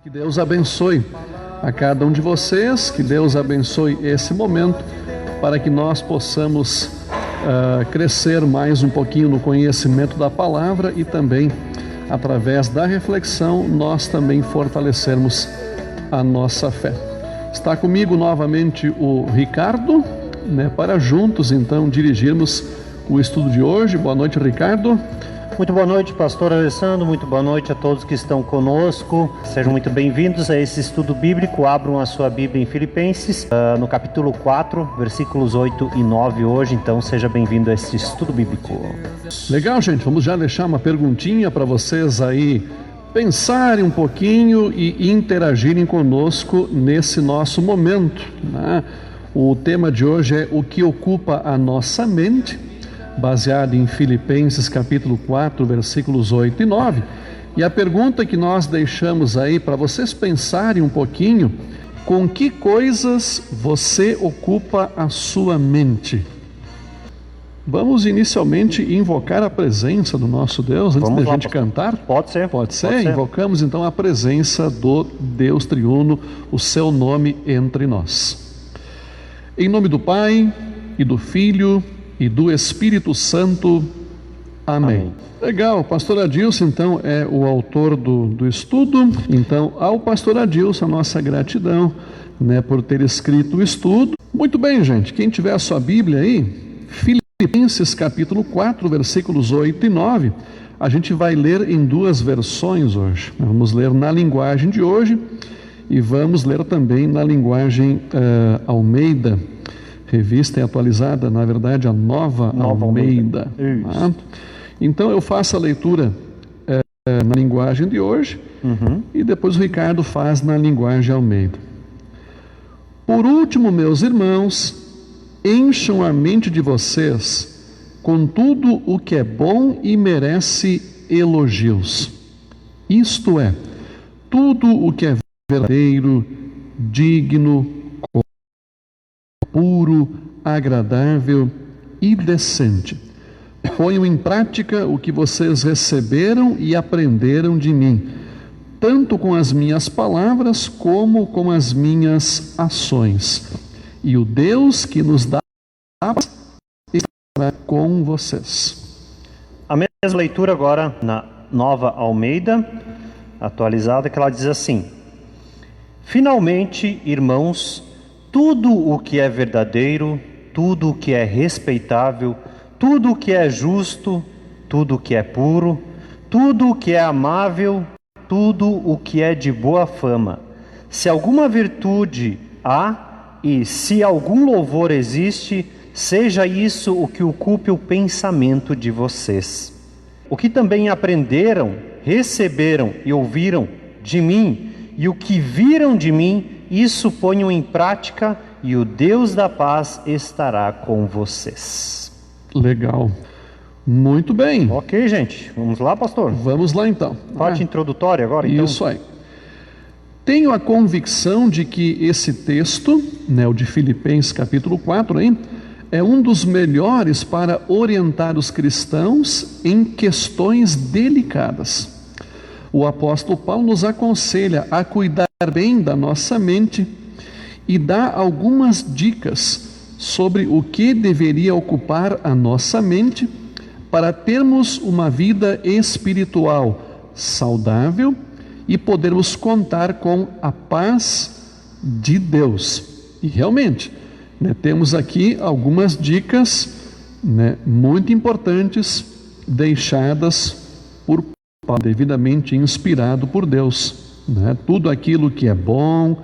Que Deus abençoe a cada um de vocês, que Deus abençoe esse momento para que nós possamos crescer mais um pouquinho no conhecimento da palavra e também, através da reflexão, nós também fortalecermos a nossa fé. Está comigo novamente o Ricardo, para juntos então dirigirmos o estudo de hoje. Boa noite, Ricardo. Muito boa noite, pastor Alessandro, muito boa noite a todos que estão conosco. Sejam muito bem-vindos a esse estudo bíblico. Abram a sua Bíblia em Filipenses, no capítulo 4, versículos 8 e 9 hoje. Então, seja bem-vindo a esse estudo bíblico. Legal, gente. Vamos já deixar uma perguntinha para vocês aí pensarem um pouquinho e interagirem conosco nesse nosso momento, né? O tema de hoje é o que ocupa a nossa mente, baseado em Filipenses capítulo 4, versículos 8 e 9. E a pergunta que nós deixamos aí para vocês pensarem um pouquinho: com que coisas você ocupa a sua mente? Vamos inicialmente invocar a presença do nosso Deus antes da gente cantar? Pode ser. Pode ser? Invocamos então a presença do Deus triuno, o seu nome entre nós. Em nome do Pai e do Filho e do Espírito Santo. Amém. Legal, o pastor Adilson então é o autor do estudo. Então, ao pastor Adilson, a nossa gratidão, por ter escrito o estudo. Muito bem, gente, quem tiver a sua Bíblia aí, Filipenses capítulo 4, versículos 8 e 9, a gente vai ler em duas versões hoje. Vamos ler na linguagem de hoje e vamos ler também na linguagem Almeida, revista e atualizada, na verdade, a Nova Almeida. Tá? Então eu faço a leitura na linguagem de hoje e depois o Ricardo faz na linguagem Almeida. Por último, meus irmãos, encham a mente de vocês com tudo o que é bom e merece elogios. Isto é, tudo o que é verdadeiro, digno, puro, agradável e decente. Ponham em prática o que vocês receberam e aprenderam de mim, tanto com as minhas palavras como com as minhas ações. E o Deus que nos dá a paz estará com vocês. A mesma leitura agora na Nova Almeida, atualizada, que ela diz assim: finalmente, irmãos, tudo o que é verdadeiro, tudo o que é respeitável, tudo o que é justo, tudo o que é puro, tudo o que é amável, tudo o que é de boa fama. Se alguma virtude há e se algum louvor existe, seja isso o que ocupe o pensamento de vocês. O que também aprenderam, receberam e ouviram de mim, e o que viram de mim, isso ponham em prática, e o Deus da paz estará com vocês. Legal. Muito bem. Ok, gente. Vamos lá, pastor? Vamos lá, então. Parte introdutória agora, então? Isso aí. Tenho a convicção de que esse texto, o de Filipenses capítulo 4, é um dos melhores para orientar os cristãos em questões delicadas. O apóstolo Paulo nos aconselha a cuidar bem da nossa mente e dá algumas dicas sobre o que deveria ocupar a nossa mente para termos uma vida espiritual saudável e podermos contar com a paz de Deus. E realmente, temos aqui algumas dicas muito importantes deixadas por Paulo, devidamente inspirado por Deus. Tudo aquilo que é bom,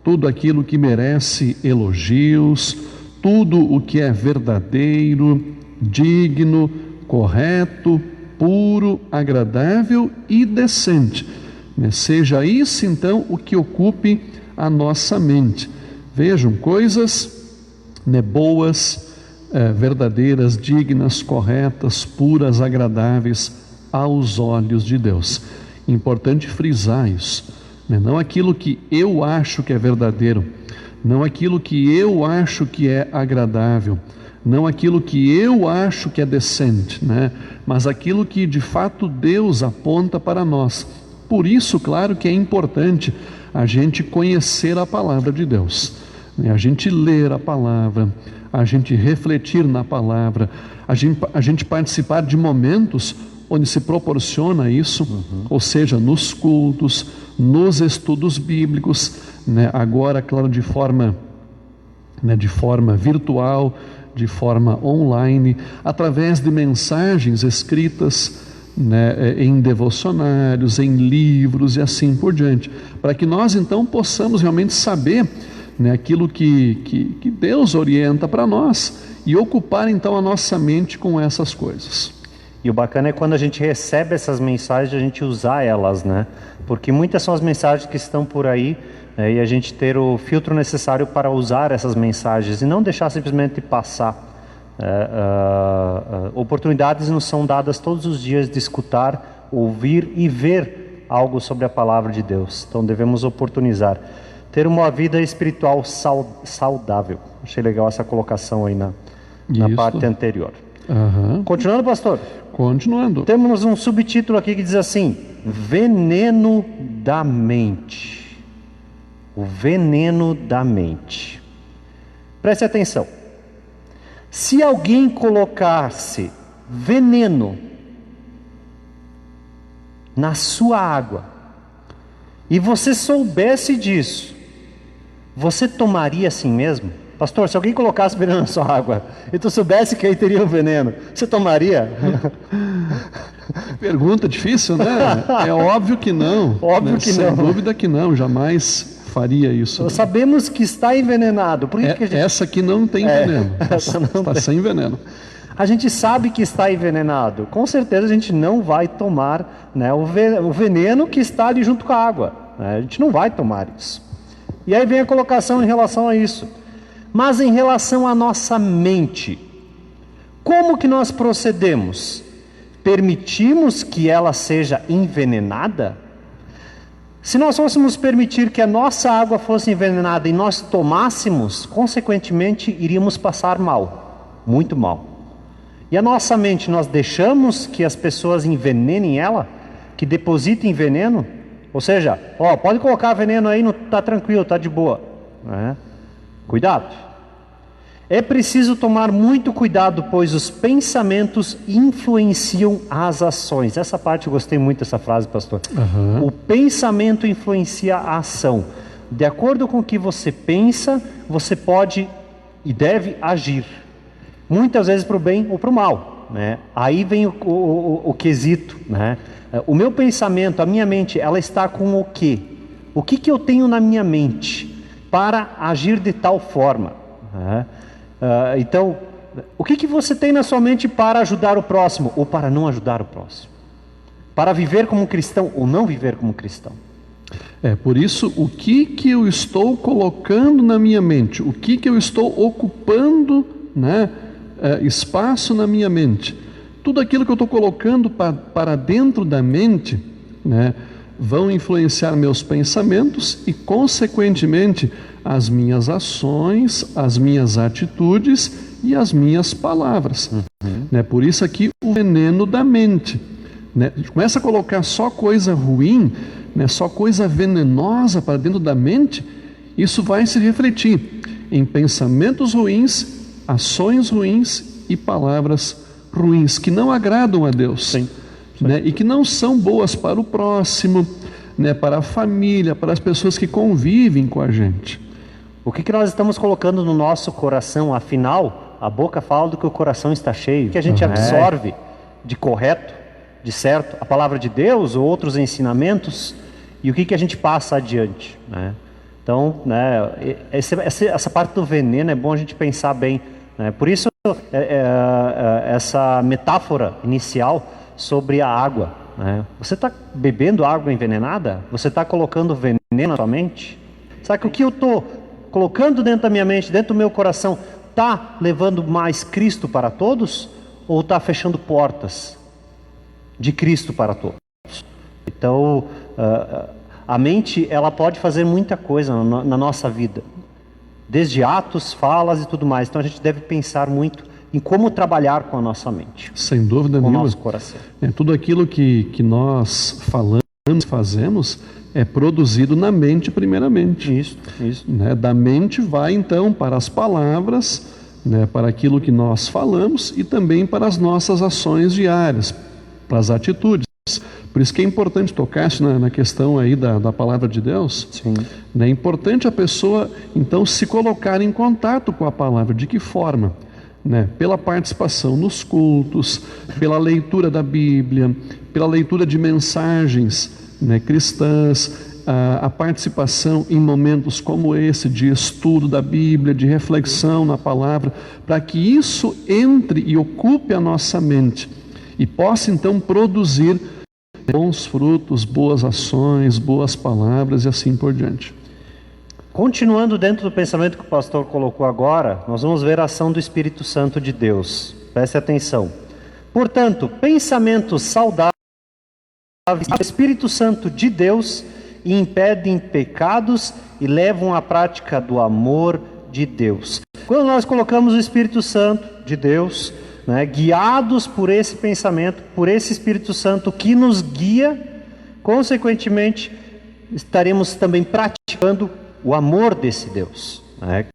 tudo aquilo que merece elogios, tudo o que é verdadeiro, digno, correto, puro, agradável e decente. Seja isso então o que ocupe a nossa mente. Vejam, coisas boas, verdadeiras, dignas, corretas, puras, agradáveis aos olhos de Deus. Importante frisar isso, não aquilo que eu acho que é verdadeiro, não aquilo que eu acho que é agradável, não aquilo que eu acho que é decente, mas aquilo que de fato Deus aponta para nós. por isso, claro que é importante a gente conhecer a palavra de Deus, né? A gente ler a palavra, a gente refletir na palavra, a gente participar de momentos onde se proporciona isso, ou seja, nos cultos, nos estudos bíblicos, né? Agora, claro, de forma virtual, de forma online, através de mensagens escritas, né, em devocionários, em livros e assim por diante, para que nós então possamos realmente saber, né, aquilo que Deus orienta para nós e ocupar então a nossa mente com essas coisas. E o bacana é quando a gente recebe essas mensagens, a gente usar elas, né? Porque muitas são as mensagens que estão por aí, e a gente ter o filtro necessário para usar essas mensagens e não deixar simplesmente passar. Oportunidades nos são dadas todos os dias de escutar, ouvir e ver algo sobre a palavra de Deus. Então devemos oportunizar. Ter uma vida espiritual saudável. Achei legal essa colocação aí na parte anterior. Continuando, pastor? Continuando. Temos um subtítulo aqui que diz assim: veneno da mente. O veneno da mente. Preste atenção. Se alguém colocasse veneno na sua água e você soubesse disso, você tomaria assim mesmo? Pastor, se alguém colocasse veneno na sua água e tu soubesse que aí teria o veneno, você tomaria? Pergunta difícil, né? É óbvio que não. Óbvio que Sem não. dúvida que não, jamais faria isso. Sabemos que está envenenado. Por que que a gente... Essa aqui não tem veneno. Está sem veneno. A gente sabe que está envenenado. Com certeza a gente não vai tomar, né, o veneno que está ali junto com a água, né? A gente não vai tomar isso. E aí vem a colocação em relação a isso. Mas em relação à nossa mente, como que nós procedemos? Permitimos que ela seja envenenada? Se nós fôssemos permitir que a nossa água fosse envenenada e nós tomássemos, consequentemente iríamos passar mal, muito mal. E a nossa mente, nós deixamos que as pessoas envenenem ela, que depositem veneno? Ou seja, pode colocar veneno aí, não está tranquilo, está de boa, né? Cuidado. É preciso tomar muito cuidado, pois os pensamentos influenciam as ações. Essa parte eu gostei muito dessa frase, pastor. O pensamento influencia a ação. De acordo com o que você pensa, você pode e deve agir. Muitas vezes para o bem ou para o mal, né? Aí vem o quesito, né? O meu pensamento, a minha mente, ela está com o quê? O que eu tenho na minha mente para agir de tal forma, né? Então, o que você tem na sua mente para ajudar o próximo ou para não ajudar o próximo? Para viver como cristão ou não viver como cristão? Por isso, o que eu estou colocando na minha mente? O que eu estou ocupando, né, espaço na minha mente? Tudo aquilo que eu estou colocando para dentro da mente, né, vão influenciar meus pensamentos e, consequentemente, as minhas ações, as minhas atitudes e as minhas palavras. Né? Por isso aqui o veneno da mente. Né? Começa a colocar só coisa ruim, né? Só coisa venenosa para dentro da mente, isso vai se refletir em pensamentos ruins, ações ruins e palavras ruins, que não agradam a Deus. Sim. Né? E que não são boas para o próximo, né? Para a família, para as pessoas que convivem com a gente. O que nós estamos colocando no nosso coração? Afinal, a boca fala do que o coração está cheio. O que a gente absorve de correto, de certo, a palavra de Deus ou outros ensinamentos, e o que a gente passa adiante, né? Então, né, essa parte do veneno é bom a gente pensar bem, né? Por isso, essa metáfora inicial sobre a água, né? Você está bebendo água envenenada? Você está colocando veneno na sua mente? Sabe que o que eu estou colocando dentro da minha mente, dentro do meu coração, está levando mais Cristo para todos? Ou está fechando portas de Cristo para todos? Então, a mente, ela pode fazer muita coisa na nossa vida, desde atos, falas e tudo mais. Então a gente deve pensar muito em como trabalhar com a nossa mente. Sem dúvida nenhuma. Com o nenhuma. nosso coração. Tudo aquilo que nós falamos fazemos é produzido na mente primeiramente. Isso. Né? Da mente vai então para as palavras, né? Para aquilo que nós falamos e também para as nossas ações diárias, para as atitudes. Por isso que é importante tocar na questão aí da palavra de Deus. Sim. É importante a pessoa então se colocar em contato com a palavra. De que forma? Né? Pela participação nos cultos, pela leitura da Bíblia, pela leitura de mensagens, né, cristãs, a participação em momentos como esse, de estudo da Bíblia, de reflexão na palavra, para que isso entre e ocupe a nossa mente e possa então produzir bons frutos, boas ações, boas palavras e assim por diante. Continuando dentro do pensamento que o pastor colocou agora, nós vamos ver a ação do Espírito Santo de Deus. Preste atenção. Portanto, pensamentos saudáveis do Espírito Santo de Deus impedem pecados e levam à prática do amor de Deus. Quando nós colocamos o Espírito Santo de Deus, né, guiados por esse pensamento, por esse Espírito Santo que nos guia, consequentemente, estaremos também praticando o amor desse Deus, né,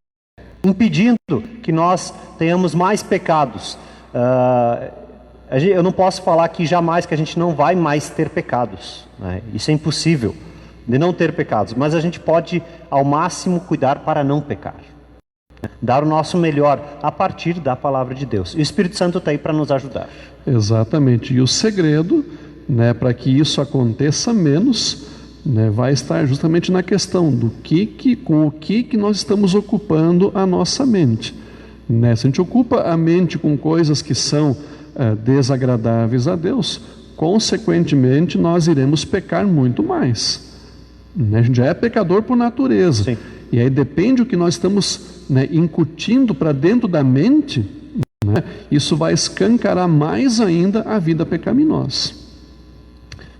impedindo que nós tenhamos mais pecados. Eu não posso falar aqui jamais que a gente não vai mais ter pecados, né? Isso é impossível, de não ter pecados, mas a gente pode ao máximo cuidar para não pecar, né? Dar o nosso melhor a partir da palavra de Deus. E o Espírito Santo está aí para nos ajudar. Exatamente, e o segredo, né, para que isso aconteça menos, né, vai estar justamente na questão do com o que nós estamos ocupando a nossa mente, né? Se a gente ocupa a mente com coisas que são desagradáveis a Deus, consequentemente nós iremos pecar muito mais, né? A gente já é pecador por natureza. Sim. E aí depende do que nós estamos, né, incutindo para dentro da mente, né? Isso vai escancarar mais ainda a vida pecaminosa.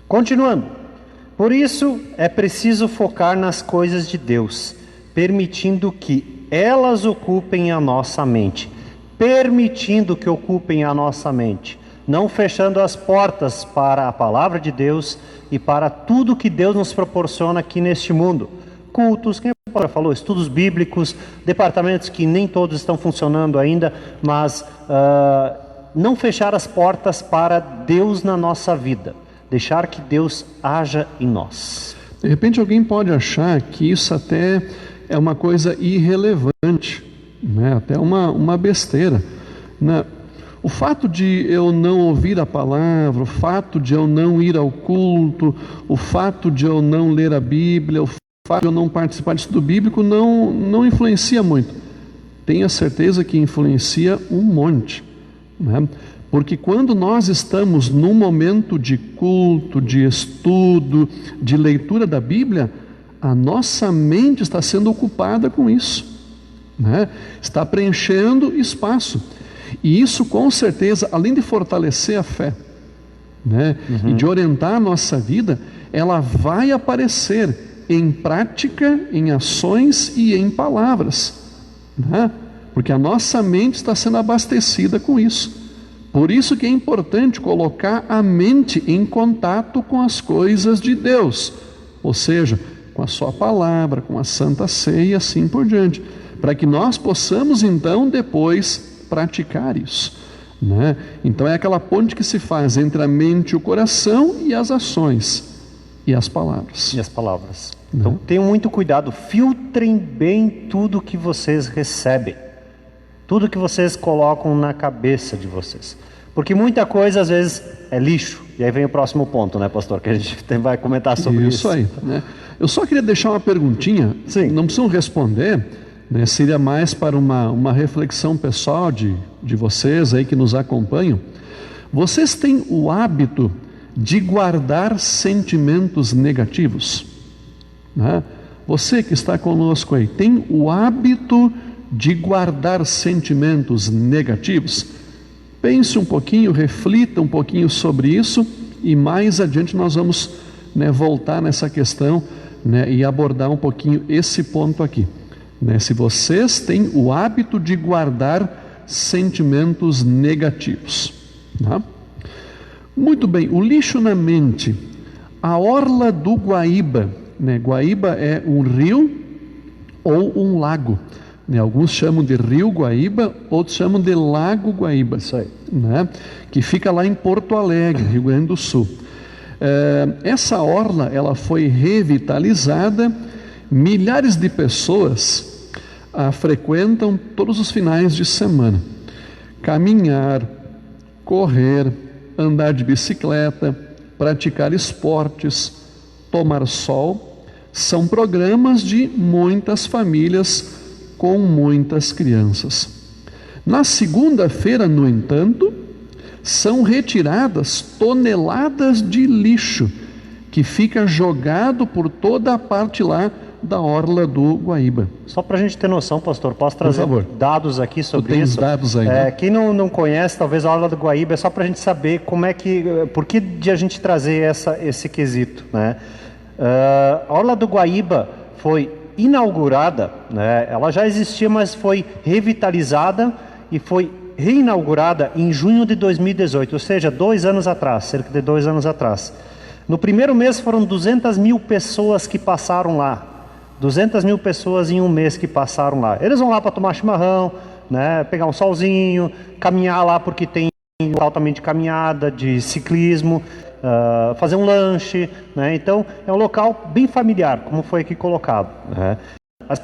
Continuando, por isso é preciso focar nas coisas de Deus, permitindo que elas ocupem a nossa mente. Permitindo que ocupem a nossa mente, não fechando as portas para a palavra de Deus e para tudo que Deus nos proporciona aqui neste mundo. Cultos, quem falou, estudos bíblicos, departamentos que nem todos estão funcionando ainda, mas não fechar as portas para Deus na nossa vida, deixar que Deus haja em nós. De repente alguém pode achar que isso até é uma coisa irrelevante, né? Até uma besteira, né? O fato de eu não ouvir a palavra, o fato de eu não ir ao culto, o fato de eu não ler a Bíblia, o fato de eu não participar de estudo bíblico não influencia muito. Tenha certeza que influencia um monte, né? Porque quando nós estamos num momento de culto, de estudo, de leitura da Bíblia, a nossa mente está sendo ocupada com isso, né? Está preenchendo espaço, e isso com certeza, além de fortalecer a fé, né, e de orientar a nossa vida, ela vai aparecer em prática, em ações e em palavras, né? Porque a nossa mente está sendo abastecida com isso. Por isso que é importante colocar a mente em contato com as coisas de Deus, ou seja, com a sua palavra, com a Santa Ceia e assim por diante, para que nós possamos então depois praticar isso, né? Então é aquela ponte que se faz entre a mente e o coração e as ações e as palavras. E as palavras. Então tenham muito cuidado, filtrem bem tudo que vocês recebem, tudo que vocês colocam na cabeça de vocês, porque muita coisa às vezes é lixo. E aí vem o próximo ponto, né, pastor, que a gente vai comentar sobre isso. Isso aí, né? Eu só queria deixar uma perguntinha. Sim. Não precisam responder, né? Seria mais para uma reflexão pessoal de vocês aí que nos acompanham. Vocês têm o hábito de guardar sentimentos negativos, né? Você que está conosco aí, tem o hábito de guardar sentimentos negativos? Pense um pouquinho, reflita um pouquinho sobre isso, e mais adiante nós vamos, né, voltar nessa questão, né, e abordar um pouquinho esse ponto aqui, né? Se vocês têm o hábito de guardar sentimentos negativos, tá? Muito bem, o lixo na mente A orla do Guaíba, né? Guaíba é um rio ou um lago, né? Alguns chamam de Rio Guaíba, outros chamam de Lago Guaíba. Isso aí. Né? Que fica lá em Porto Alegre, Rio Grande do Sul. Essa orla, ela foi revitalizada, milhares de pessoas a frequentam todos os finais de semana. Caminhar, correr, andar de bicicleta, praticar esportes, tomar sol, são programas de muitas famílias com muitas crianças. Na segunda-feira, no entanto, são retiradas toneladas de lixo que fica jogado por toda a parte lá da orla do Guaíba. Só para a gente ter noção, pastor, posso trazer dados aqui sobre tu tens isso? Dados aí, né? Quem não conhece, talvez a orla do Guaíba, é só para a gente saber por que de a gente trazer esse quesito, né? A orla do Guaíba foi inaugurada, né? Ela já existia, mas foi revitalizada e foi reinaugurada em junho de 2018, ou seja, 2 anos atrás, cerca de 2 anos atrás. No primeiro mês foram 200 mil pessoas que passaram lá. 200 mil pessoas em um mês que passaram lá. Eles vão lá para tomar chimarrão, né, pegar um solzinho, caminhar lá porque tem altamente caminhada, de ciclismo, fazer um lanche, né? Então é um local bem familiar, como foi aqui colocado, né?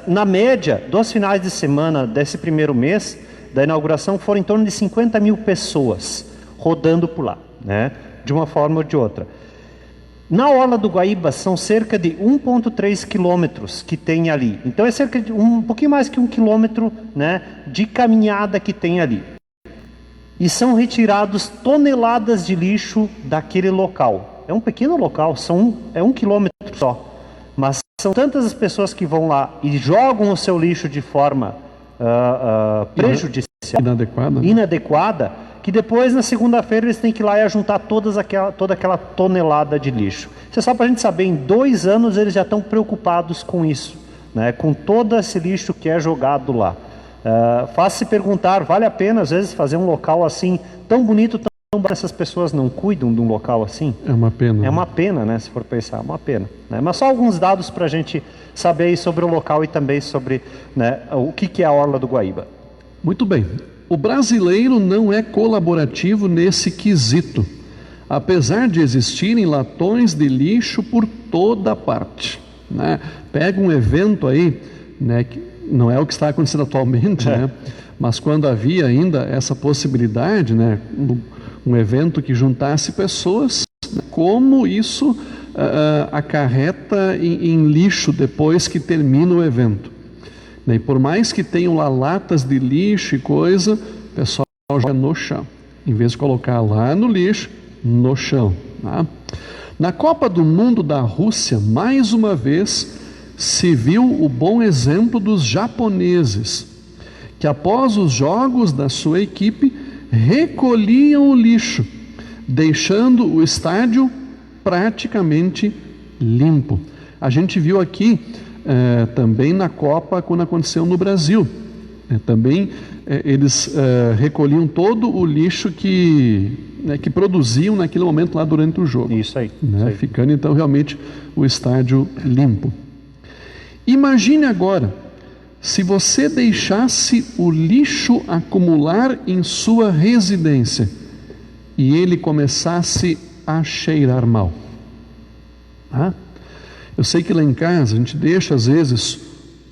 Na média, dos finais de semana desse primeiro mês da inauguração, foram em torno de 50 mil pessoas rodando por lá, né? De uma forma ou de outra. Na orla do Guaíba são cerca de 1,3 quilômetros que tem ali. Então é cerca de um pouquinho mais que 1 quilômetro, né, de caminhada que tem ali. E são retirados toneladas de lixo daquele local. É um pequeno local, é 1 quilômetro só. Mas são tantas as pessoas que vão lá e jogam o seu lixo de forma prejudicial, inadequada, que depois na segunda-feira eles têm que ir lá e ajuntar toda aquela tonelada de lixo. Isso é só para a gente saber, em 2 anos eles já estão preocupados com isso, né, com todo esse lixo que é jogado lá. Faz-se perguntar, vale a pena às vezes fazer um local assim, tão bonito, tão bom, essas pessoas não cuidam de um local assim? É uma pena. É uma pena, né, se for pensar, é uma pena, né? Mas só alguns dados para a gente saber aí sobre o local e também sobre, né, o que é a Orla do Guaíba. Muito bem. O brasileiro não é colaborativo nesse quesito, apesar de existirem latões de lixo por toda parte, né? Pega um evento aí, né, que não é o que está acontecendo atualmente, né? Mas quando havia ainda essa possibilidade, né, um evento que juntasse pessoas, né, como isso acarreta em lixo depois que termina o evento. E por mais que tenham lá latas de lixo e coisa, o pessoal joga no chão, em vez de colocar lá no lixo, no chão, tá? Na Copa do Mundo da Rússia, mais uma vez, se viu o bom exemplo dos japoneses, que após os jogos da sua equipe, recolhiam o lixo, deixando o estádio praticamente limpo. A gente viu aqui também na Copa, quando aconteceu no Brasil, também eles recolhiam todo o lixo que produziam naquele momento lá durante o jogo. Isso aí, né? isso aí. Ficando então realmente o estádio limpo. Imagine agora, se você deixasse o lixo acumular em sua residência e ele começasse a cheirar mal. Eu sei que lá em casa a gente deixa às vezes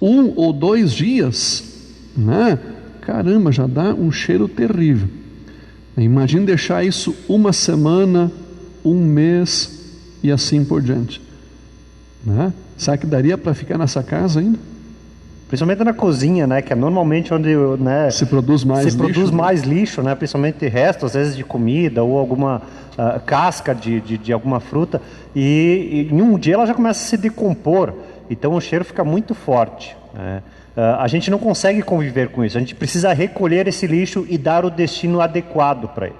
1 ou 2 dias, né? Caramba, já dá um cheiro terrível. Imagine deixar isso 1 semana, 1 mês e assim por diante, né? Será que daria para ficar nessa casa ainda? Principalmente na cozinha, né, que é normalmente onde, né, se produz mais lixo, né, principalmente restos, às vezes de comida ou alguma casca de alguma fruta, e em um dia ela já começa a se decompor, então o cheiro fica muito forte, né? A gente não consegue conviver com isso, a gente precisa recolher esse lixo e dar o destino adequado para ele,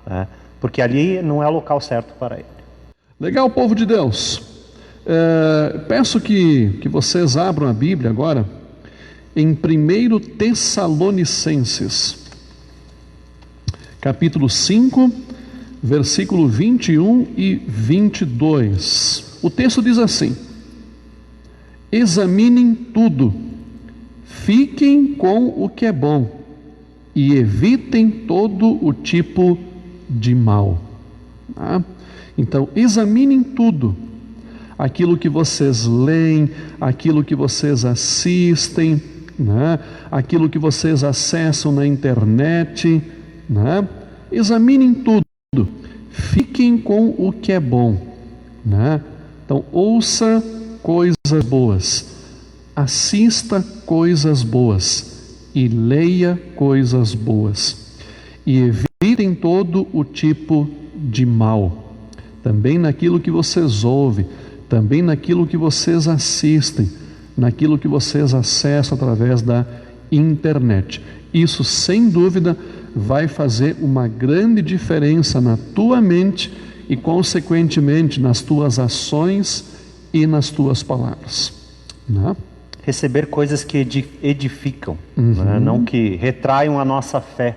né? Porque ali não é o local certo para ele. Legal, povo de Deus. Peço que vocês abram a Bíblia agora em 1 Tessalonicenses, capítulo 5, versículo 21 e 22. O texto diz assim: examinem tudo, fiquem com o que é bom e evitem todo o tipo de mal. Tá? Então, examinem tudo, aquilo que vocês leem, aquilo que vocês assistem, né? Aquilo que vocês acessam na internet, né? Examinem tudo, fiquem com o que é bom, né? Então, ouça coisas boas, assista coisas boas e leia coisas boas, e evitem todo o tipo de mal, também naquilo que vocês ouvem, também naquilo que vocês assistem, naquilo que vocês acessam através da internet. Isso, sem dúvida, vai fazer uma grande diferença na tua mente e, consequentemente, nas tuas ações e nas tuas palavras, né? Receber coisas que edificam, né? Não que retraiam a nossa fé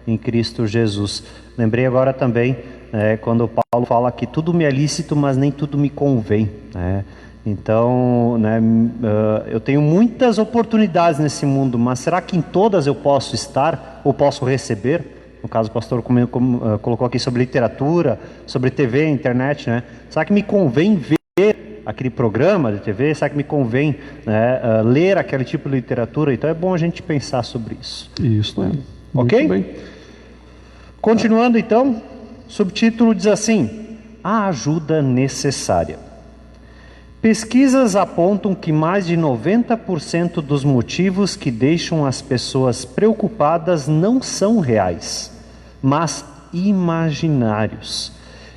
em Cristo Jesus. Lembrei agora também, quando Paulo fala que tudo me é lícito, mas nem tudo me convém, né? Então, né, eu tenho muitas oportunidades nesse mundo, mas será que em todas eu posso estar ou posso receber? No caso, o pastor colocou aqui sobre literatura, sobre TV, internet, né? Será que me convém ver aquele programa de TV? Será que me convém, né, ler aquele tipo de literatura? Então é bom a gente pensar sobre isso. Isso, é. Ok? Muito bem. Continuando então, subtítulo diz assim: a ajuda necessária. Pesquisas apontam que mais de 90% dos motivos que deixam as pessoas preocupadas não são reais, mas imaginários,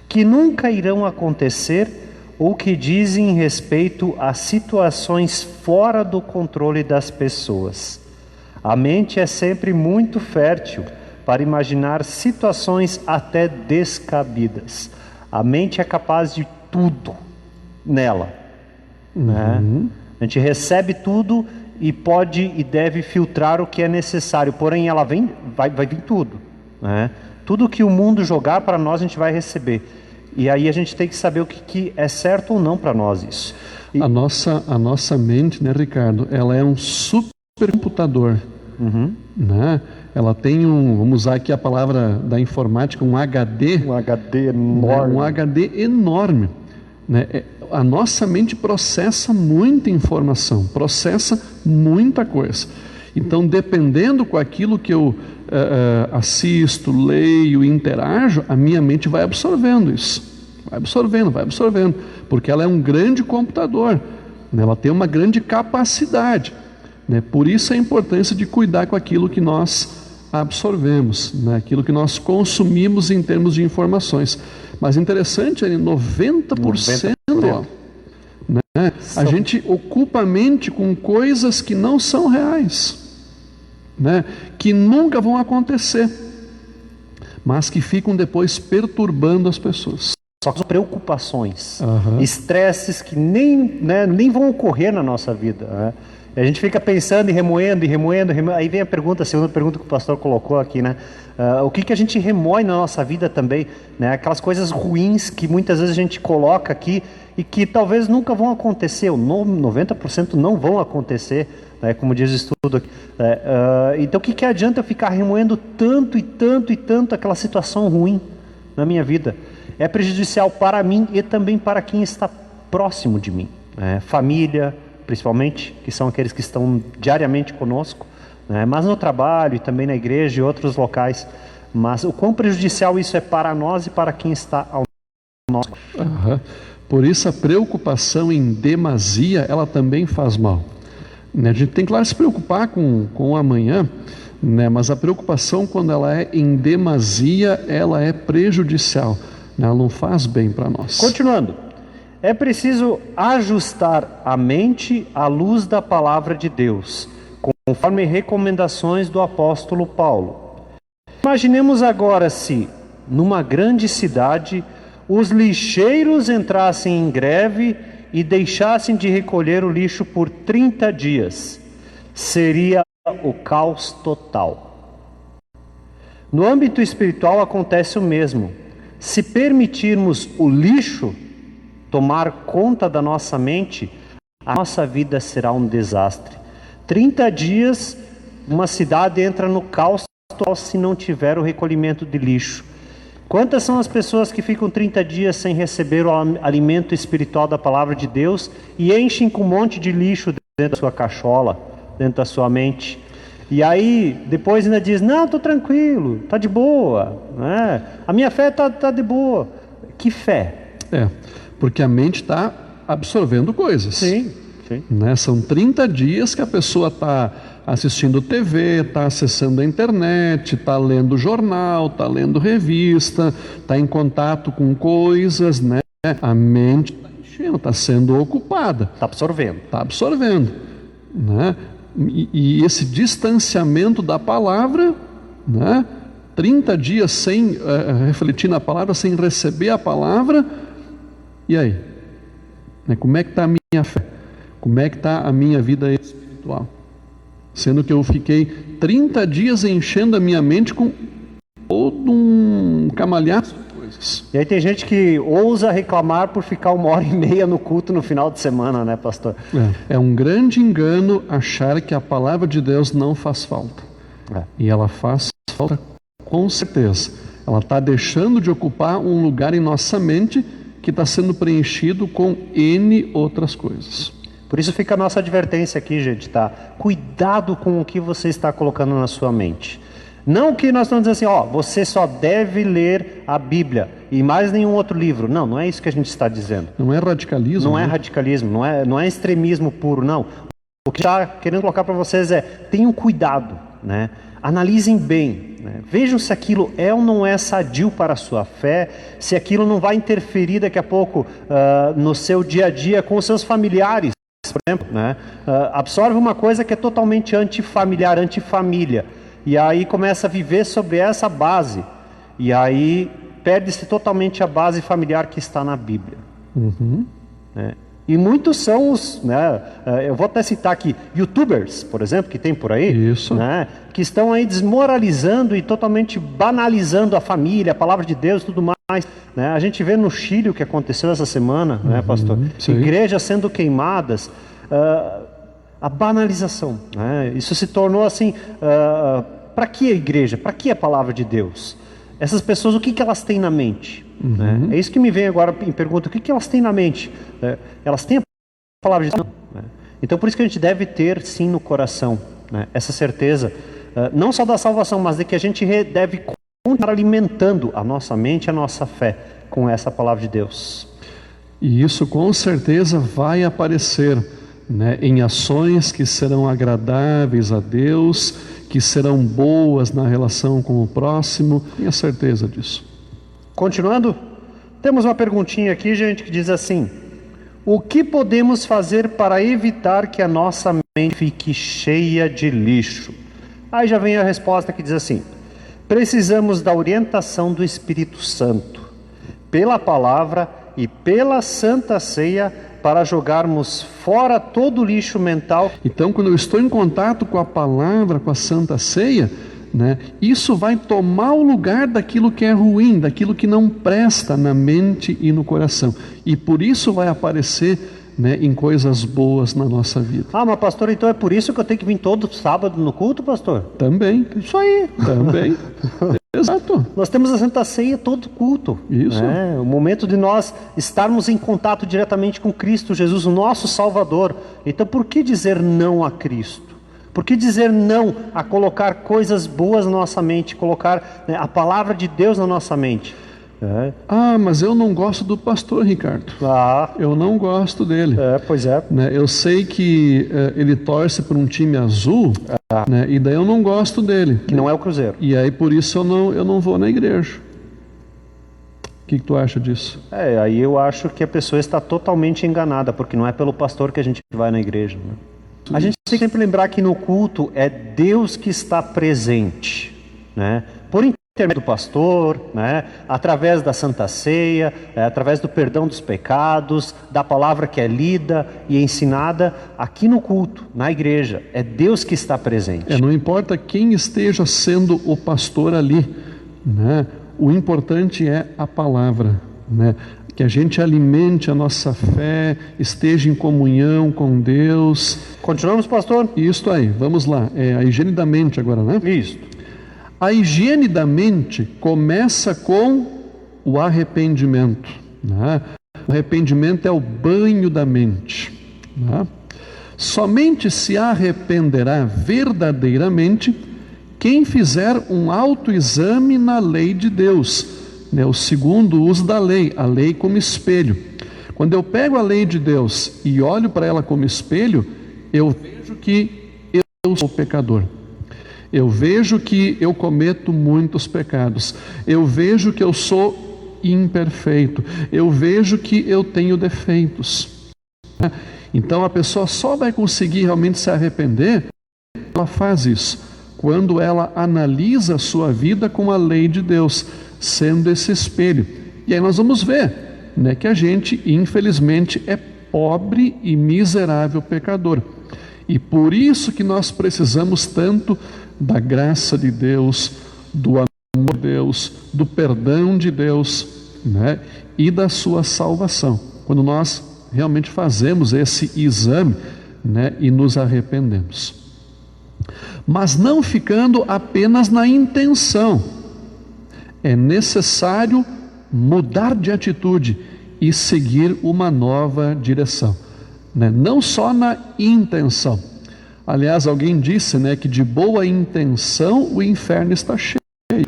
que nunca irão acontecer ou que dizem respeito a situações fora do controle das pessoas. A mente é sempre muito fértil para imaginar situações até descabidas. A mente é capaz de tudo nela, né? A gente recebe tudo e pode e deve filtrar o que é necessário, porém ela vai vir tudo, né? Tudo que o mundo jogar para nós a gente vai receber. E aí a gente tem que saber o que é certo ou não para nós isso. A nossa mente, né, Ricardo, ela é um supercomputador, né? Ela tem vamos usar aqui a palavra da informática, um HD. Um HD enorme. Um HD enorme, né? A nossa mente processa muita informação, processa muita coisa. Então, dependendo com aquilo que eu assisto, leio, interajo, a minha mente vai absorvendo isso. Vai absorvendo, porque ela é um grande computador, né? Ela tem uma grande capacidade, né? Por isso a importância de cuidar com aquilo que nós absorvemos, né? Aquilo que nós consumimos em termos de informações. Mas interessante, 90%, ó, né? A gente ocupa a mente com coisas que não são reais, né? Que nunca vão acontecer, mas que ficam depois perturbando as pessoas. Só preocupações, estresses que nem vão ocorrer na nossa vida, né? A gente fica pensando e remoendo. Aí vem a segunda pergunta que o pastor colocou aqui, né? O que a gente remoe na nossa vida também, né? Aquelas coisas ruins que muitas vezes a gente coloca aqui e que talvez nunca vão acontecer, ou 90% não vão acontecer, né? Como diz o estudo aqui. Então o que adianta eu ficar remoendo tanto aquela situação ruim na minha vida? É prejudicial para mim e também para quem está próximo de mim, né? Família, principalmente, que são aqueles que estão diariamente conosco, né? Mas no trabalho e também na igreja e outros locais. Mas o quão prejudicial isso é para nós e para quem está ao nosso lado. Por isso a preocupação em demasia, ela também faz mal, né? A gente tem, claro, se preocupar com o amanhã, né? Mas a preocupação, quando ela é em demasia, ela é prejudicial, né? Ela não faz bem para nós. Continuando. É preciso ajustar a mente à luz da palavra de Deus, conforme recomendações do apóstolo Paulo. Imaginemos agora se, numa grande cidade, os lixeiros entrassem em greve e deixassem de recolher o lixo por 30 dias. Seria o caos total. No âmbito espiritual acontece o mesmo. Se permitirmos o lixo tomar conta da nossa mente, a nossa vida será um desastre. 30 dias, uma cidade entra no caos total se não tiver o recolhimento de lixo. Quantas são as pessoas que ficam 30 dias sem receber o alimento espiritual da palavra de Deus e enchem com um monte de lixo dentro da sua cachola, dentro da sua mente? E aí, depois ainda diz, não, estou tranquilo, está de boa, né? A minha fé está de boa. Que fé? Porque a mente está absorvendo coisas. Sim. Né? São 30 dias que a pessoa está assistindo TV, está acessando a internet, está lendo jornal, está lendo revista, está em contato com coisas, né? A mente está enchendo, está sendo ocupada. Está absorvendo. Está absorvendo, né? E esse distanciamento da palavra, né? 30 dias sem refletir na palavra, sem receber a palavra, e aí? Como é que está a minha fé? Como é que está a minha vida espiritual? Sendo que eu fiquei 30 dias enchendo a minha mente com todo um camalhaço de coisas. E aí tem gente que ousa reclamar por ficar 1h30 no culto no final de semana, né, pastor? É um grande engano achar que a palavra de Deus não faz falta. E ela faz falta com certeza. Ela está deixando de ocupar um lugar em nossa mente que está sendo preenchido com N outras coisas. Por isso fica a nossa advertência aqui, gente, tá? Cuidado com o que você está colocando na sua mente. Não que nós estamos dizendo assim, você só deve ler a Bíblia e mais nenhum outro livro. Não, não é isso que a gente está dizendo. Não é radicalismo. Não é radicalismo, não é extremismo puro, não. O que está querendo colocar para vocês é, tenham cuidado, né? Analisem bem, né? Vejam se aquilo é ou não é sadio para a sua fé, se aquilo não vai interferir daqui a pouco no seu dia a dia com os seus familiares, por exemplo, né? Absorve uma coisa que é totalmente antifamiliar, antifamília, e aí começa a viver sobre essa base, e aí perde-se totalmente a base familiar que está na Bíblia. Né? E muitos são os, né, eu vou até citar aqui, youtubers, por exemplo, que tem por aí, né, que estão aí desmoralizando e totalmente banalizando a família, a palavra de Deus e tudo mais. Né? A gente vê no Chile o que aconteceu essa semana, né, pastor? Sim. Igrejas sendo queimadas, a banalização. Né? Isso se tornou assim, para que a igreja? Para que a palavra de Deus? Essas pessoas, o que elas têm na mente? Né? É isso que me vem agora em pergunta, o que elas têm na mente? Elas têm a palavra de Deus? Né? Então por isso que a gente deve ter sim no coração, né, essa certeza, não só da salvação, mas de que a gente deve continuar alimentando a nossa mente, a nossa fé com essa palavra de Deus. E isso com certeza vai aparecer, né, em ações que serão agradáveis a Deus, que serão boas na relação com o próximo, tenha certeza disso. Continuando, temos uma perguntinha aqui, gente, que diz assim: o que podemos fazer para evitar que a nossa mente fique cheia de lixo? Aí já vem a resposta que diz assim: precisamos da orientação do Espírito Santo, pela palavra e pela Santa Ceia, para jogarmos fora todo o lixo mental. Então, quando eu estou em contato com a palavra, com a Santa Ceia, né, isso vai tomar o lugar daquilo que é ruim, daquilo que não presta na mente e no coração. E por isso vai aparecer, né, em coisas boas na nossa vida. Mas pastor, então é por isso que eu tenho que vir todo sábado no culto, pastor? Também. Isso aí. Também. Exato. Nós temos a Santa Ceia todo culto. Isso. Né? O momento de nós estarmos em contato diretamente com Cristo Jesus, o nosso Salvador. Então por que dizer não a Cristo? Por que dizer não a colocar coisas boas na nossa mente, colocar, né, a palavra de Deus na nossa mente? Mas eu não gosto do pastor, Ricardo. Eu não gosto dele. Pois é. Né, eu sei que ele torce por um time azul, né, e daí eu não gosto dele. Que não é o Cruzeiro. E aí por isso eu não vou na igreja. O que tu acha disso? Aí eu acho que a pessoa está totalmente enganada, porque não é pelo pastor que a gente vai na igreja, né? A gente tem que sempre lembrar que no culto é Deus que está presente, né? Por intermédio do pastor, né? Através da Santa Ceia, através do perdão dos pecados, da palavra que é lida e ensinada aqui no culto, na igreja. É Deus que está presente. Não importa quem esteja sendo o pastor ali, né? O importante é a palavra, né? Que a gente alimente a nossa fé, esteja em comunhão com Deus. Continuamos, pastor? Isso aí, vamos lá. É a higiene da mente agora, né? Isso. A higiene da mente começa com o arrependimento, né? O arrependimento é o banho da mente, né? Somente se arrependerá verdadeiramente quem fizer um autoexame na lei de Deus, né? O segundo uso da lei, a lei como espelho. Quando eu pego a lei de Deus e olho para ela como espelho, eu vejo que eu sou pecador. Eu vejo que eu cometo muitos pecados. Eu vejo que eu sou imperfeito. Eu vejo que eu tenho defeitos. Então a pessoa só vai conseguir realmente se arrepender, ela faz isso, quando ela analisa a sua vida com a lei de Deus, sendo esse espelho. E aí nós vamos ver, né, que a gente, infelizmente, é pobre e miserável pecador. E por isso que nós precisamos tanto da graça de Deus, do amor de Deus, do perdão de Deus, né, e da sua salvação. Quando nós realmente fazemos esse exame, né, e nos arrependemos. Mas não ficando apenas na intenção. É necessário mudar de atitude e seguir uma nova direção, né? Não só na intenção. Aliás, alguém disse, né, que de boa intenção o inferno está cheio,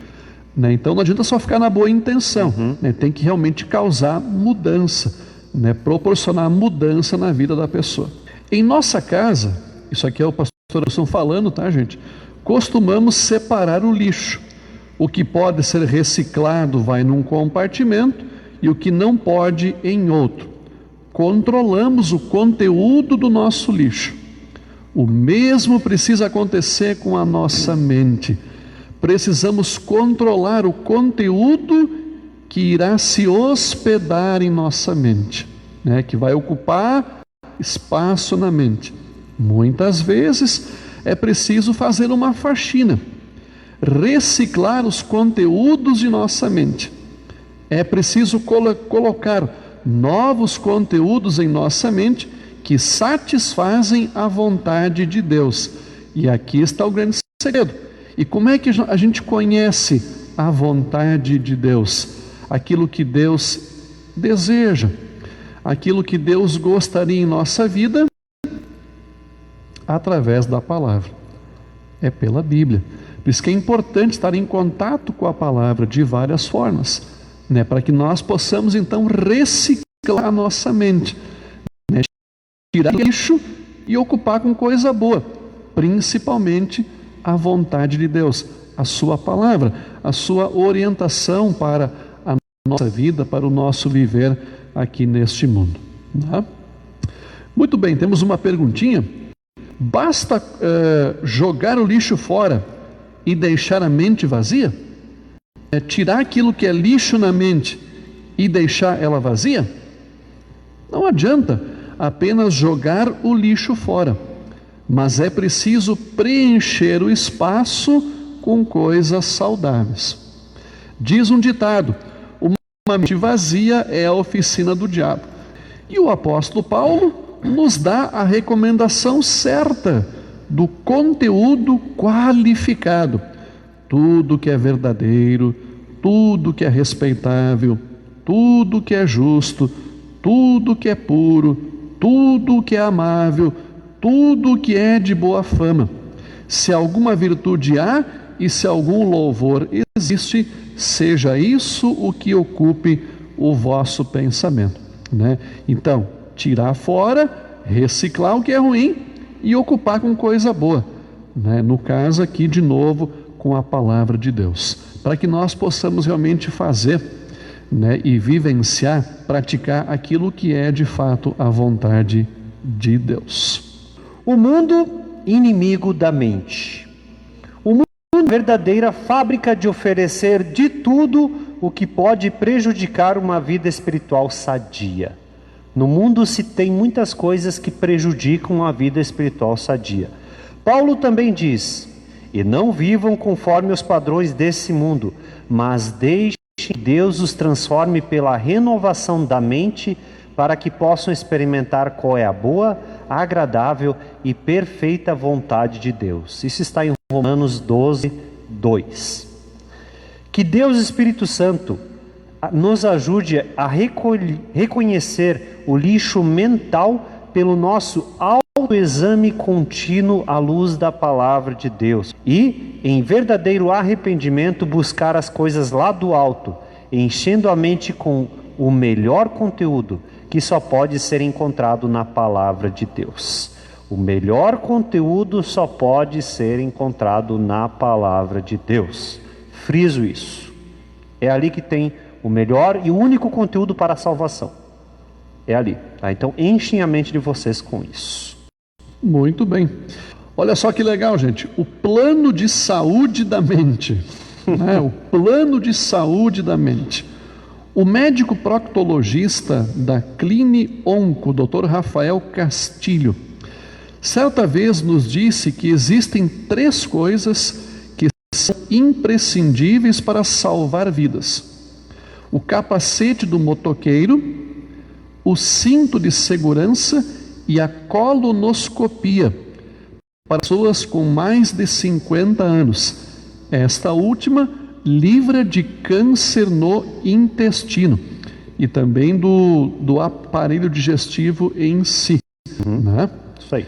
né? Então não adianta só ficar na boa intenção, né? Tem que realmente causar mudança, né? Proporcionar mudança na vida da pessoa. Em nossa casa, isso aqui é o pastor Wilson falando, tá, gente? Costumamos separar o lixo. O que pode ser reciclado vai num compartimento e o que não pode em outro. Controlamos o conteúdo do nosso lixo. O mesmo precisa acontecer com a nossa mente. Precisamos controlar o conteúdo que irá se hospedar em nossa mente, né? Que vai ocupar espaço na mente. Muitas vezes é preciso fazer uma faxina, reciclar os conteúdos de nossa mente. É preciso colocar novos conteúdos em nossa mente que satisfazem a vontade de Deus. E aqui está o grande segredo. E como é que a gente conhece a vontade de Deus? Aquilo que Deus deseja, aquilo que Deus gostaria em nossa vida, através da palavra. É pela Bíblia. Por isso que é importante estar em contato com a palavra de várias formas, né? Para que nós possamos então reciclar a nossa mente, né? Tirar lixo e ocupar com coisa boa, principalmente a vontade de Deus, a sua palavra, a sua orientação para a nossa vida, para o nosso viver aqui neste mundo, né? Muito bem, temos uma perguntinha. Basta jogar o lixo fora e deixar a mente vazia? Tirar aquilo que é lixo na mente e deixar ela vazia? Não adianta apenas jogar o lixo fora, mas é preciso preencher o espaço com coisas saudáveis. Diz um ditado: uma mente vazia é a oficina do diabo. E o apóstolo Paulo nos dá a recomendação certa do conteúdo qualificado. Tudo que é verdadeiro, tudo que é respeitável, tudo que é justo, tudo que é puro, tudo que é amável, tudo que é de boa fama. Se alguma virtude há e se algum louvor existe, seja isso o que ocupe o vosso pensamento, né? Então, tirar fora, reciclar o que é ruim e ocupar com coisa boa, né? No caso aqui, de novo, com a palavra de Deus, para que nós possamos realmente fazer, né, e vivenciar, praticar aquilo que é de fato a vontade de Deus. O mundo inimigo da mente. O mundo é uma verdadeira fábrica de oferecer de tudo o que pode prejudicar uma vida espiritual sadia. No mundo se tem muitas coisas que prejudicam a vida espiritual sadia. Paulo também diz: e não vivam conforme os padrões desse mundo, mas deixem que Deus os transforme pela renovação da mente, para que possam experimentar qual é a boa, agradável e perfeita vontade de Deus. Isso está em Romanos 12, 2. Que Deus Espírito Santo nos ajude a reconhecer o lixo mental pelo nosso autoexame contínuo à luz da palavra de Deus e, em verdadeiro arrependimento, buscar as coisas lá do alto, enchendo a mente com o melhor conteúdo que só pode ser encontrado na palavra de Deus. O melhor conteúdo só pode ser encontrado na palavra de Deus. Friso isso. É ali que tem o melhor e o único conteúdo para a salvação. É ali. Tá? Então enchem a mente de vocês com isso. Muito bem. Olha só que legal, gente. O plano de saúde da mente. Né? O plano de saúde da mente. O médico proctologista da Cline Onco, Dr. Rafael Castilho, certa vez nos disse que existem 3 coisas que são imprescindíveis para salvar vidas: o capacete do motoqueiro, o cinto de segurança e a colonoscopia para pessoas com mais de 50 anos. Esta última livra de câncer no intestino e também do aparelho digestivo em si. Né? Isso aí.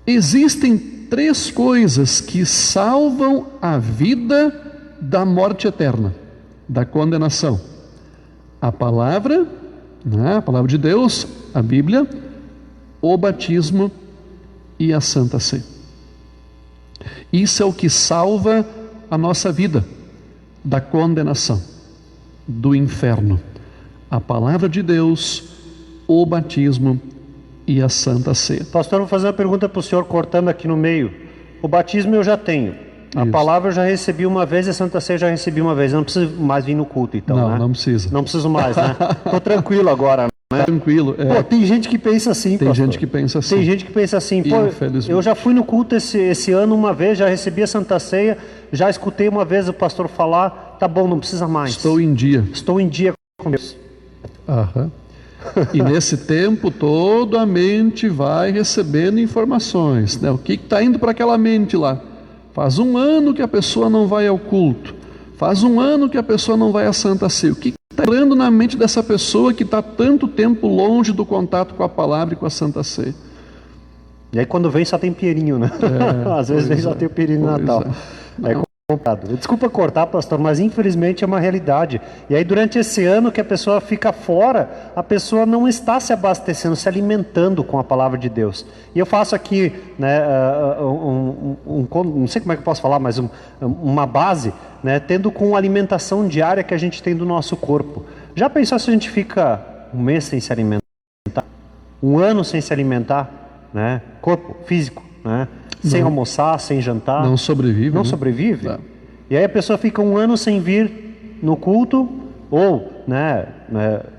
Existem 3 coisas que salvam a vida da morte eterna, da condenação: a palavra, né? A palavra de Deus, a Bíblia, o batismo e a Santa Ceia. Isso é o que salva a nossa vida da condenação, do inferno: a palavra de Deus, o batismo e a Santa Ceia. Pastor, vou fazer uma pergunta para o senhor, cortando aqui no meio. O batismo eu já tenho, a palavra eu já recebi uma vez e a Santa Ceia eu já recebi uma vez. Eu não preciso mais vir no culto, então, não, né? Não precisa. Não preciso mais, né? Estou tranquilo agora, né? Tranquilo. Pô, tem gente que pensa assim, Tem pastor. gente que pensa assim. Tem gente que pensa assim, pô, eu já fui no culto esse ano uma vez, já recebi a Santa Ceia, já escutei uma vez o pastor falar, tá bom, não precisa mais. Estou em dia. Estou em dia com Deus. Aham. E nesse tempo todo a mente vai recebendo informações, né? O que está indo para aquela mente lá? Faz 1 ano que a pessoa não vai ao culto, faz 1 ano que a pessoa não vai à Santa Ceia. O que está entrando na mente dessa pessoa que está tanto tempo longe do contato com a palavra e com a Santa Ceia? E aí quando vem só tem Pinheirinho, né? Às vezes vem só tem o Pinheirinho no Natal. É complicado. Desculpa cortar, pastor, mas infelizmente é uma realidade. E aí durante esse ano que a pessoa fica fora, a pessoa não está se abastecendo, se alimentando com a palavra de Deus. E eu faço aqui, né, não sei como é que eu posso falar, mas uma base, né, tendo com a alimentação diária que a gente tem do nosso corpo. Já pensou se a gente fica 1 mês sem se alimentar? 1 ano sem se alimentar? Né? Corpo físico, né? Sem almoçar, sem jantar. Não sobrevive. Não né? sobrevive. Não. E aí a pessoa fica 1 ano sem vir no culto, ou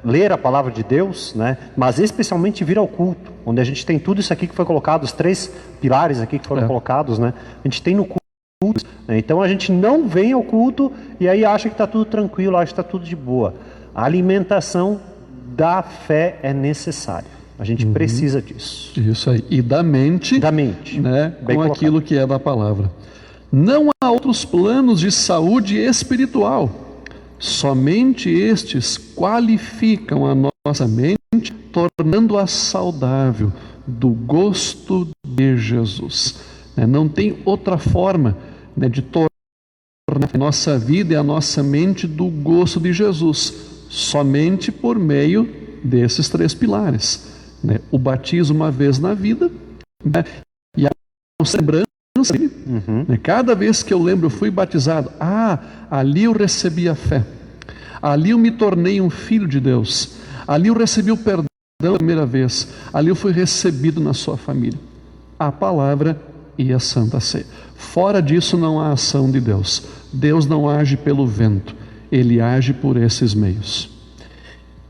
ler a palavra de Deus, né? Mas especialmente vir ao culto, onde a gente tem tudo isso aqui que foi colocado, os 3 pilares aqui que foram colocados, né? A gente tem no culto, né? Então a gente não vem ao culto e aí acha que está tudo tranquilo, acha que está tudo de boa. A alimentação da fé é necessária. A gente precisa disso. Isso aí. E da mente, né, com aquilo que é da palavra. Não há outros planos de saúde espiritual. Somente estes qualificam a nossa mente, tornando-a saudável, do gosto de Jesus. Não tem outra forma, né, de tornar a nossa vida e a nossa mente do gosto de Jesus. Somente por meio desses 3 pilares. Né? O batismo uma vez na vida, né? E a lembrança, né? Cada vez que eu lembro, eu fui batizado, ali eu recebi a fé, ali eu me tornei um filho de Deus, ali eu recebi o perdão a primeira vez, ali eu fui recebido na sua família. A palavra e a Santa Ceia. Fora disso não há ação de Deus. Deus não age pelo vento, Ele age por esses meios.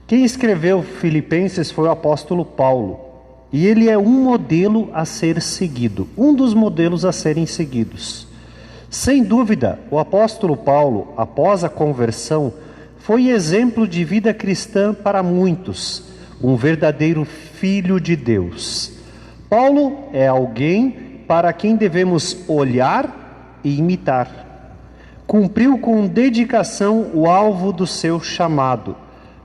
Quem escreveu Filipenses foi o apóstolo Paulo, e ele é um modelo a ser seguido, um dos modelos a serem seguidos. Sem dúvida, o apóstolo Paulo, após a conversão, foi exemplo de vida cristã para muitos, um verdadeiro filho de Deus. Paulo é alguém para quem devemos olhar e imitar. Cumpriu com dedicação o alvo do seu chamado,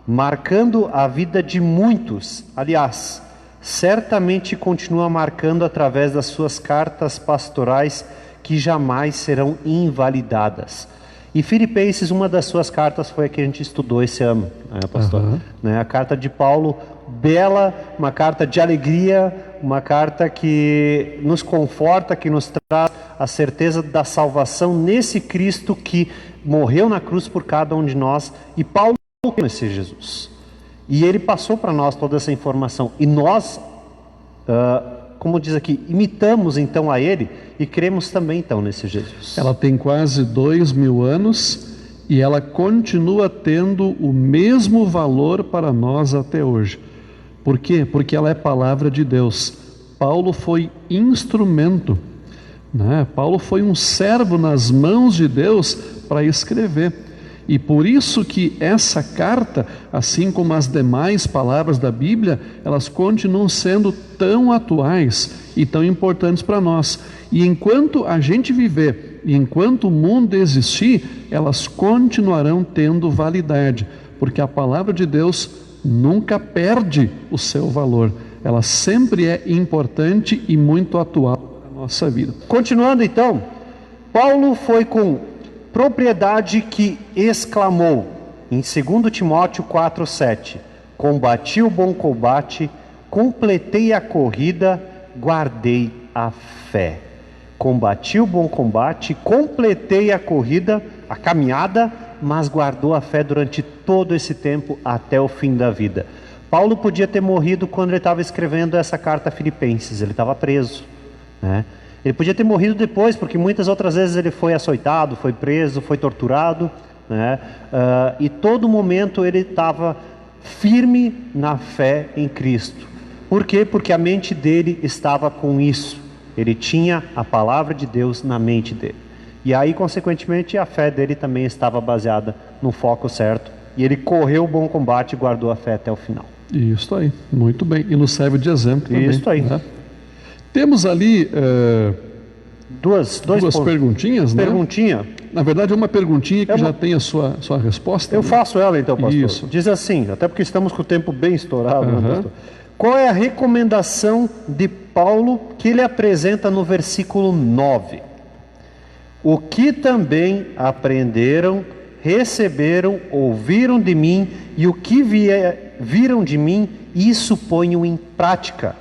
marcando a vida de muitos. Aliás, certamente continua marcando através das suas cartas pastorais, que jamais serão invalidadas. E Filipenses, uma das suas cartas foi a que a gente estudou esse ano, né, pastor? A carta de Paulo, bela, uma carta de alegria, uma carta que nos conforta, que nos traz a certeza da salvação nesse Cristo que morreu na cruz por cada um de nós. E Paulo conheceu Jesus. E ele passou para nós toda essa informação. E nós, como diz aqui, imitamos então a ele e cremos também então nesse Jesus. Ela tem quase 2000 anos e ela continua tendo o mesmo valor para nós até hoje. Por quê? Porque ela é palavra de Deus. Paulo foi instrumento, né? Paulo foi um servo nas mãos de Deus para escrever. E por isso que essa carta, assim como as demais palavras da Bíblia, elas continuam sendo tão atuais e tão importantes para nós. E enquanto a gente viver, e enquanto o mundo existir, elas continuarão tendo validade, porque a palavra de Deus nunca perde o seu valor. Ela sempre é importante e muito atual na nossa vida. Continuando então, Paulo foi com propriedade que exclamou em 2 Timóteo 4,7: combati o bom combate, completei a corrida, guardei a fé. Combati o bom combate, completei a corrida, a caminhada, mas guardou a fé durante todo esse tempo até o fim da vida. Paulo podia ter morrido quando ele estava escrevendo essa carta a Filipenses, ele estava preso, né? Ele podia ter morrido depois, porque muitas outras vezes ele foi açoitado, foi preso, foi torturado, né? E todo momento ele estava firme na fé em Cristo. Por quê? Porque a mente dele estava com isso. Ele tinha a palavra de Deus na mente dele. E aí, consequentemente, a fé dele também estava baseada no foco certo. E ele correu o bom combate e guardou a fé até o final. Isso aí, muito bem. E nos serve de exemplo também. Isso aí. Né? Temos ali duas perguntinhas, né? Perguntinha. Na verdade, é uma perguntinha que já tem a sua resposta. Eu né? faço ela então, pastor. Isso. Diz assim, até porque estamos com o tempo bem estourado, né, pastor? Qual é a recomendação de Paulo que ele apresenta no versículo 9? O que também aprenderam, receberam, ouviram de mim, e o que viram de mim, isso ponham em prática,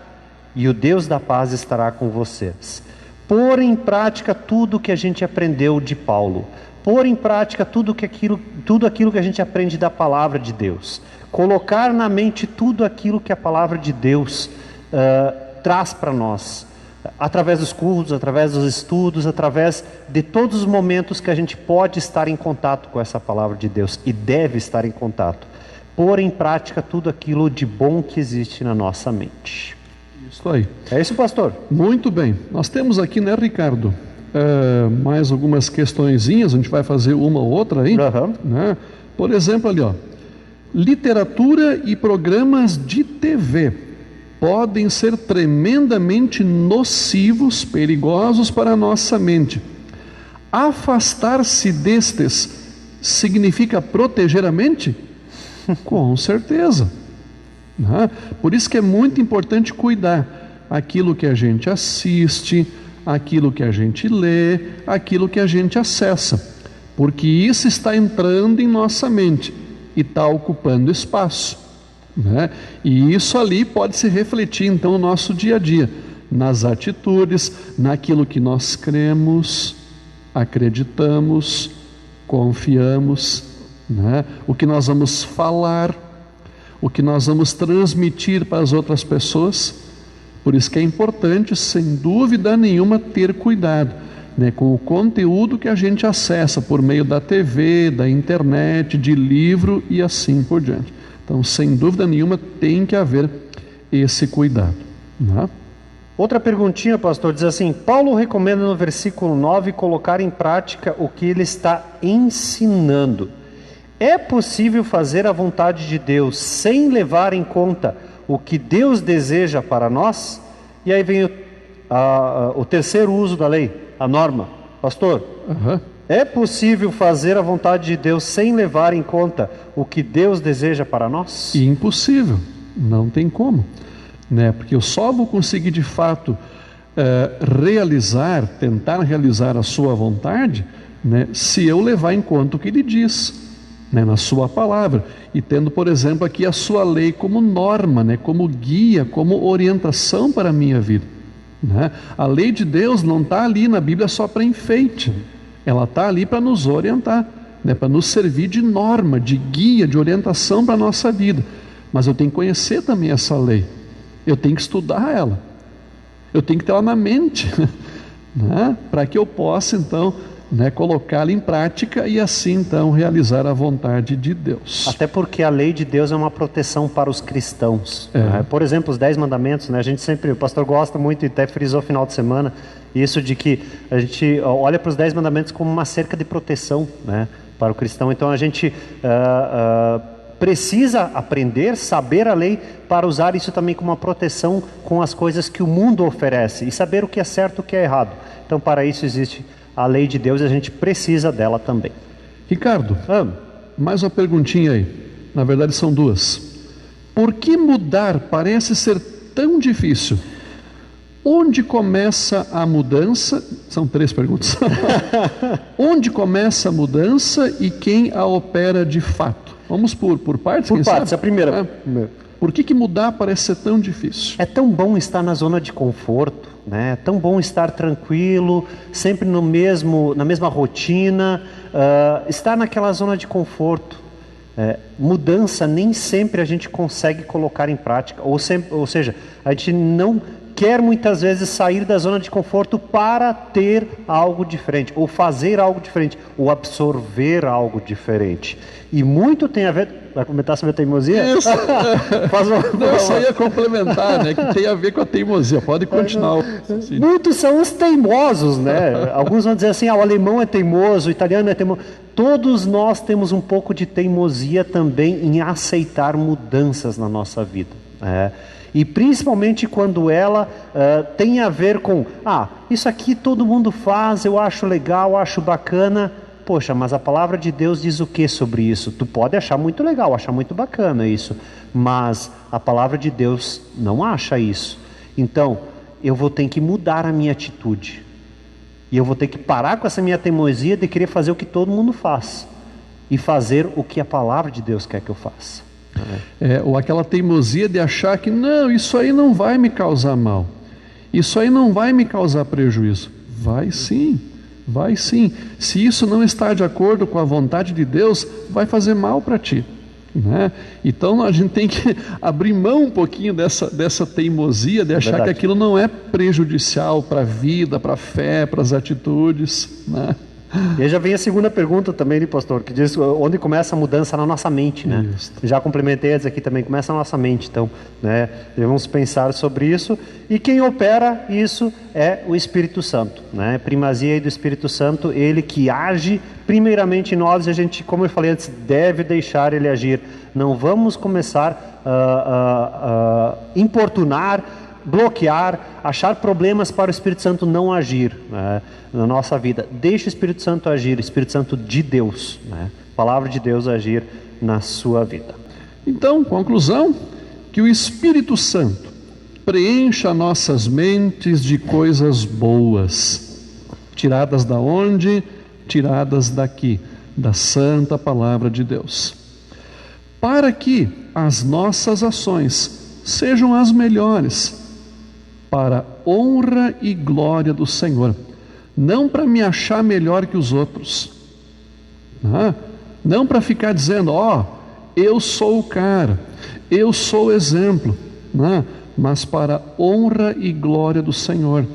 e o Deus da paz estará com vocês. Pôr em prática tudo que a gente aprendeu de Paulo. Pôr em prática tudo aquilo que a gente aprende da palavra de Deus. Colocar na mente tudo aquilo que a palavra de Deus traz para nós. Através dos cultos, através dos estudos, através de todos os momentos que a gente pode estar em contato com essa palavra de Deus e deve estar em contato. Pôr em prática tudo aquilo de bom que existe na nossa mente. Isso aí. É isso, pastor? Muito bem. Nós temos aqui, né, Ricardo, mais algumas questõezinhas, a gente vai fazer uma ou outra aí. Né? Por exemplo, ali, ó, literatura e programas de TV podem ser tremendamente nocivos, perigosos para a nossa mente. Afastar-se destes significa proteger a mente? Com certeza. Por isso que é muito importante cuidar aquilo que a gente assiste, aquilo que a gente lê, aquilo que a gente acessa, porque isso está entrando em nossa mente e está ocupando espaço, né? E isso ali pode se refletir então no nosso dia a dia, nas atitudes, naquilo que nós cremos, acreditamos, confiamos, né? O que nós vamos falar, o que nós vamos transmitir para as outras pessoas. Por isso que é importante, sem dúvida nenhuma, ter cuidado, né, com o conteúdo que a gente acessa por meio da TV, da internet, de livro e assim por diante. Então, sem dúvida nenhuma, tem que haver esse cuidado, né? Outra perguntinha, pastor, diz assim: Paulo recomenda no versículo 9 colocar em prática o que ele está ensinando. É possível fazer a vontade de Deus sem levar em conta o que Deus deseja para nós? E aí vem o terceiro uso da lei, a norma. Pastor, é possível fazer a vontade de Deus sem levar em conta o que Deus deseja para nós? Impossível, não tem como. Porque eu só vou conseguir de fato tentar realizar a sua vontade, se eu levar em conta o que ele diz, na sua palavra, e tendo, por exemplo, aqui a sua lei como norma, como guia, como orientação para a minha vida. A lei de Deus não está ali na Bíblia só para enfeite, ela está ali para nos orientar, para nos servir de norma, de guia, de orientação para a nossa vida. Mas eu tenho que conhecer também essa lei. Eu tenho que estudar ela, eu tenho que ter ela na mente, para que eu possa então colocá-la em prática e assim então realizar a vontade de Deus. Até porque a lei de Deus é uma proteção para os cristãos. Por exemplo, os 10 mandamentos, a gente sempre, o pastor gosta muito e até frisou no final de semana, isso de que a gente olha para os 10 mandamentos como uma cerca de proteção, para o cristão. Então a gente precisa aprender, saber a lei para usar isso também como uma proteção com as coisas que o mundo oferece e saber o que é certo e o que é errado. Então para isso existe a lei de Deus e a gente precisa dela também. Ricardo, mais uma perguntinha aí, na verdade são duas. Por que mudar parece ser tão difícil? Onde começa a mudança? São 3 perguntas. Onde começa a mudança e quem a opera de fato? Vamos por partes? Por partes, sabe? A primeira. Por que mudar parece ser tão difícil? É tão bom estar na zona de conforto, É tão bom estar tranquilo, sempre na mesma rotina, estar naquela zona de conforto. Mudança nem sempre a gente consegue colocar em prática, ou seja, a gente não quer muitas vezes sair da zona de conforto para ter algo diferente, ou fazer algo diferente, ou absorver algo diferente. E muito tem a ver... Vai comentar sobre a teimosia? Isso. Não, isso aí é complementar, que tem a ver com a teimosia. Pode continuar. Muitos são os teimosos, Alguns vão dizer assim, o alemão é teimoso, o italiano é teimoso. Todos nós temos um pouco de teimosia também em aceitar mudanças na nossa vida. E principalmente quando ela tem a ver com, isso aqui todo mundo faz, eu acho legal, eu acho bacana. Poxa, mas a palavra de Deus diz o que sobre isso? Tu pode achar muito legal, achar muito bacana isso, mas a palavra de Deus não acha isso. Então, eu vou ter que mudar a minha atitude. E eu vou ter que parar com essa minha teimosia de querer fazer o que todo mundo faz. E fazer o que a palavra de Deus quer que eu faça. Ou aquela teimosia de achar que, não, isso aí não vai me causar mal. Isso aí não vai me causar prejuízo. Vai sim. Vai sim. Se isso não está de acordo com a vontade de Deus, vai fazer mal para ti. Então a gente tem que abrir mão um pouquinho dessa teimosia de achar que aquilo não é prejudicial para a vida, para a fé, para as atitudes. E aí já vem a segunda pergunta também, pastor, que diz onde começa a mudança na nossa mente, Já complementei antes aqui também, começa na nossa mente, então, devemos pensar sobre isso, e quem opera isso é o Espírito Santo, Primazia aí do Espírito Santo, ele que age primeiramente em nós, e a gente, como eu falei antes, deve deixar ele agir. Não vamos começar a importunar, bloquear, achar problemas para o Espírito Santo não agir na nossa vida. Deixa o Espírito Santo agir, o Espírito Santo de Deus, palavra de Deus agir na sua vida. Então, conclusão, que o Espírito Santo preencha nossas mentes de coisas boas. Tiradas da onde? Tiradas daqui, da santa palavra de Deus. Para que as nossas ações sejam as melhores, para honra e glória do Senhor, não para me achar melhor que os outros, não para ficar dizendo, eu sou o cara, eu sou o exemplo, mas para honra e glória do Senhor,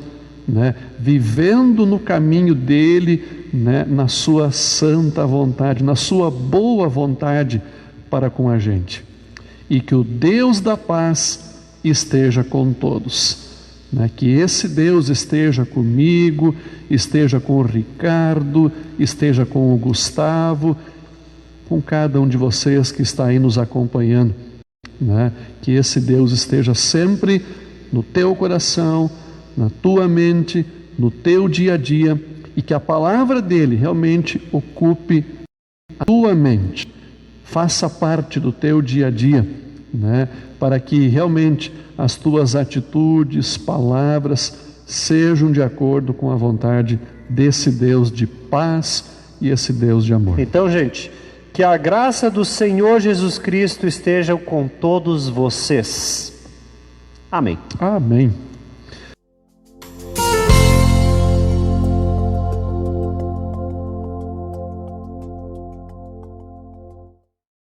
vivendo no caminho dele, na sua santa vontade, na sua boa vontade para com a gente, e que o Deus da paz esteja com todos. né? Que esse Deus esteja comigo, esteja com o Ricardo, esteja com o Gustavo, com cada um de vocês que está aí nos acompanhando, né? Que esse Deus esteja sempre no teu coração, na tua mente, no teu dia a dia, e que a palavra dele realmente ocupe a tua mente, faça parte do teu dia a dia, né? Para que realmente as tuas atitudes, palavras sejam de acordo com a vontade desse Deus de paz e esse Deus de amor. Então, gente, que a graça do Senhor Jesus Cristo esteja com todos vocês. Amém. Amém.